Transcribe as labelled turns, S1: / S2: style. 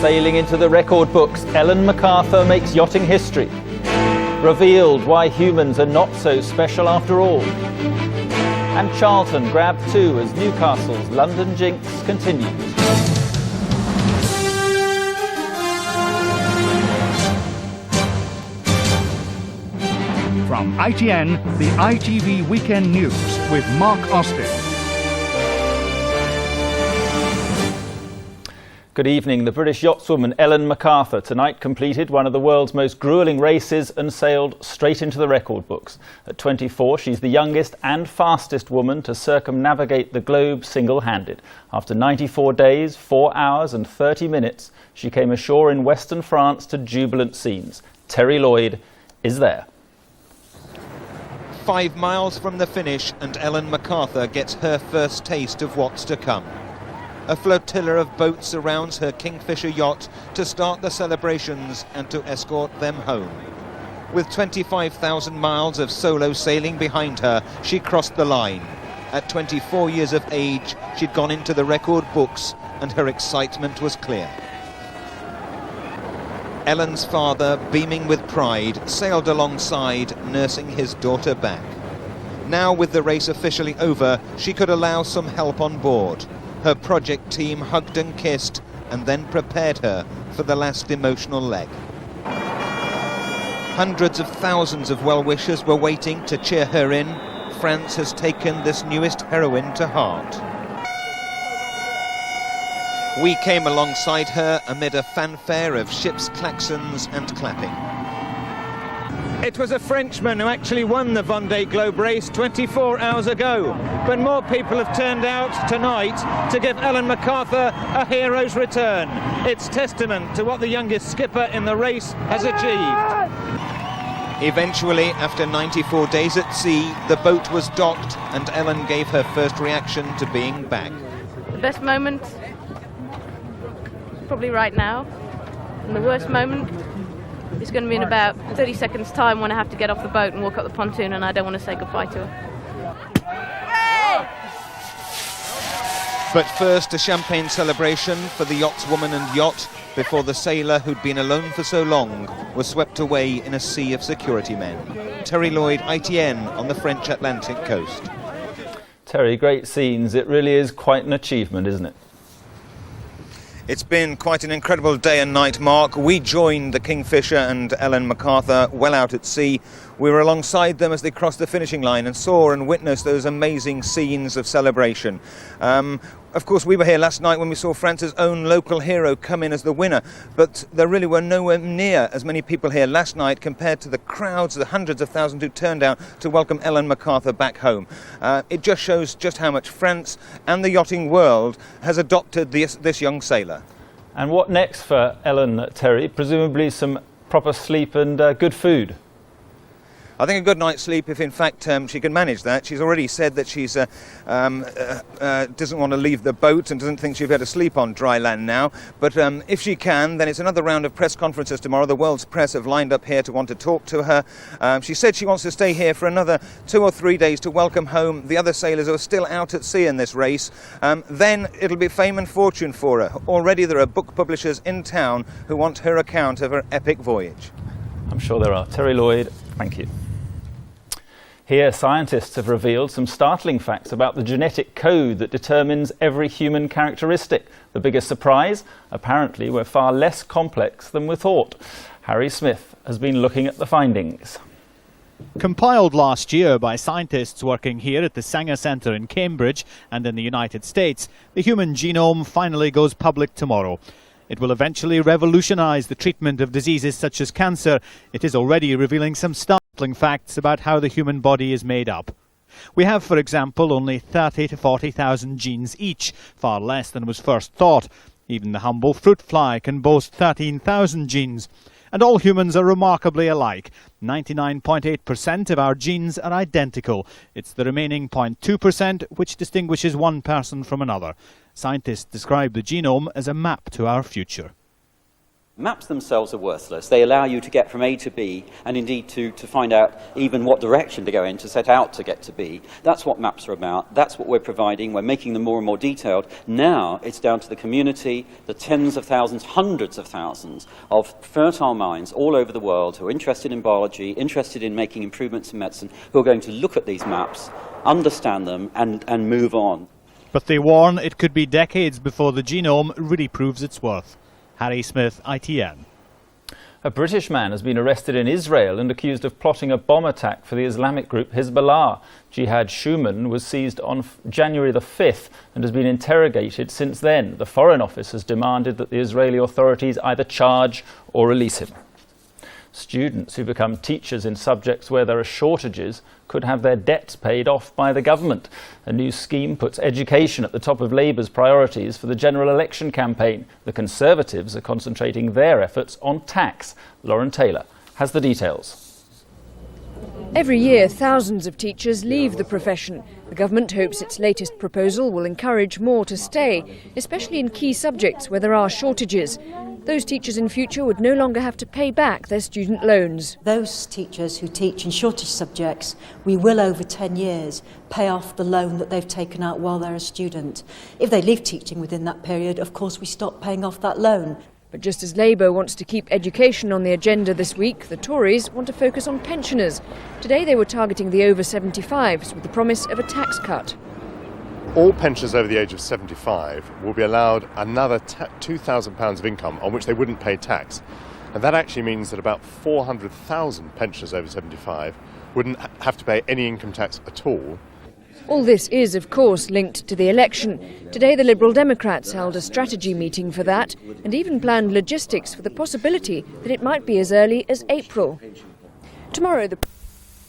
S1: Sailing into the record books, Ellen MacArthur makes yachting history. Revealed why humans are not so special after all. And Charlton grabbed 2 as Newcastle's London jinx continues.
S2: From ITN, the ITV Weekend News with Mark Austin.
S1: Good evening. The British yachtswoman Ellen MacArthur tonight completed one of the world's most gruelling races and sailed straight into the record books. At 24, she's the youngest and fastest woman to circumnavigate the globe single-handed. After 94 days, 4 hours and 30 minutes, she came ashore in western France to jubilant scenes. Terry Lloyd is there.
S3: 5 miles from the finish and Ellen MacArthur gets her first taste of what's to come. A flotilla of boats surrounds her Kingfisher yacht to start the celebrations and to escort them home. With 25,000 miles of solo sailing behind her, she crossed the line. At 24 years of age, she'd gone into the record books and her excitement was clear. Ellen's father, beaming with pride, sailed alongside, nursing his daughter back. Now, with the race officially over, she could allow some help on board. Her project team hugged and kissed and then prepared her for the last emotional leg. Hundreds of thousands of well-wishers were waiting to cheer her in. France has taken this newest heroine to heart. We came alongside her amid a fanfare of ships' klaxons and clapping. It was a Frenchman who actually won the Vendée Globe race 24 hours ago. But more people have turned out tonight to give Ellen MacArthur a hero's return. It's testament to what the youngest skipper in the race has achieved. Eventually, after 94 days at sea, the boat was docked and Ellen gave her first reaction to being back.
S4: The best moment, probably right now. And the worst moment is going to be in about 30 seconds time when I have to get off the boat and walk up the pontoon and I don't want to say goodbye to her.
S3: But first, a champagne celebration for the yachtswoman and yacht before the sailor who'd been alone for so long was swept away in a sea of security men. Terry Lloyd, ITN, on the French Atlantic coast.
S1: Terry, great scenes. It really is quite an achievement, isn't it?
S3: It's been quite an incredible day and night, Mark. We joined the Kingfisher and Ellen MacArthur well out at sea. We were alongside them as they crossed the finishing line and saw and witnessed those amazing scenes of celebration. Of course, we were here last night when we saw France's own local hero come in as the winner, but there really were nowhere near as many people here last night compared to the crowds, the hundreds of thousands who turned out to welcome Ellen MacArthur back home. It just shows just how much France and the yachting world has adopted this young sailor.
S1: And what next for Ellen, Terry? Presumably some proper sleep and good food.
S3: I think a good night's sleep, if in fact she can manage that. She's already said that she's doesn't want to leave the boat and doesn't think she'll be able to sleep on dry land now. But if she can, then it's another round of press conferences tomorrow. The world's press have lined up here to want to talk to her. She said she wants to stay here for another 2 or 3 days to welcome home the other sailors who are still out at sea in this race. Then it'll be fame and fortune for her. Already there are book publishers in town who want her account of her epic voyage.
S1: I'm sure there are. Terry Lloyd, thank you. Here, scientists have revealed some startling facts about the genetic code that determines every human characteristic. The biggest surprise? Apparently, we're far less complex than we thought. Harry Smith has been looking at the findings.
S5: Compiled last year by scientists working here at the Sanger Centre in Cambridge and in the United States, the human genome finally goes public tomorrow. It will eventually revolutionise the treatment of diseases such as cancer. It is already revealing some startling facts about how the human body is made up. We have, for example, only 30 to 40,000 genes each, far less than was first thought. Even the humble fruit fly can boast 13,000 genes. And all humans are remarkably alike. 99.8% of our genes are identical. It's the remaining 0.2% which distinguishes one person from another. Scientists describe the genome as a map to our future.
S6: Maps themselves are worthless. They allow you to get from A to B, and indeed to find out even what direction to go in, to set out to get to B. That's what maps are about. That's what we're providing. We're making them more and more detailed. Now it's down to the community, the tens of thousands, hundreds of thousands of fertile minds all over the world who are interested in biology, interested in making improvements in medicine, who are going to look at these maps, understand them, and move on.
S5: But they warn it could be decades before the genome really proves its worth. Harry Smith, ITN.
S1: A British man has been arrested in Israel and accused of plotting a bomb attack for the Islamic group Hezbollah. Jihad Schumann was seized on January the 5th and has been interrogated since then. The Foreign Office has demanded that the Israeli authorities either charge or release him. Students who become teachers in subjects where there are shortages could have their debts paid off by the government. A new scheme puts education at the top of Labour's priorities for the general election campaign. The Conservatives are concentrating their efforts on tax. Lauren Taylor has the details.
S7: Every year, thousands of teachers leave the profession. The government hopes its latest proposal will encourage more to stay, especially in key subjects where there are shortages. Those teachers in future would no longer have to pay back their student loans.
S8: Those teachers who teach in shortage subjects, we will over 10 years pay off the loan that they've taken out while they're a student. If they leave teaching within that period, of course we stop paying off that loan.
S7: But just as Labour wants to keep education on the agenda this week, the Tories want to focus on pensioners. Today they were targeting the over 75s with the promise of a tax cut.
S9: All pensioners over the age of 75 will be allowed another £2,000 of income on which they wouldn't pay tax. And that actually means that about 400,000 pensioners over 75 wouldn't have to pay any income tax at all.
S7: All this is, of course, linked to the election. Today the Liberal Democrats held a strategy meeting for that and even planned logistics for the possibility that it might be as early as April. Tomorrow the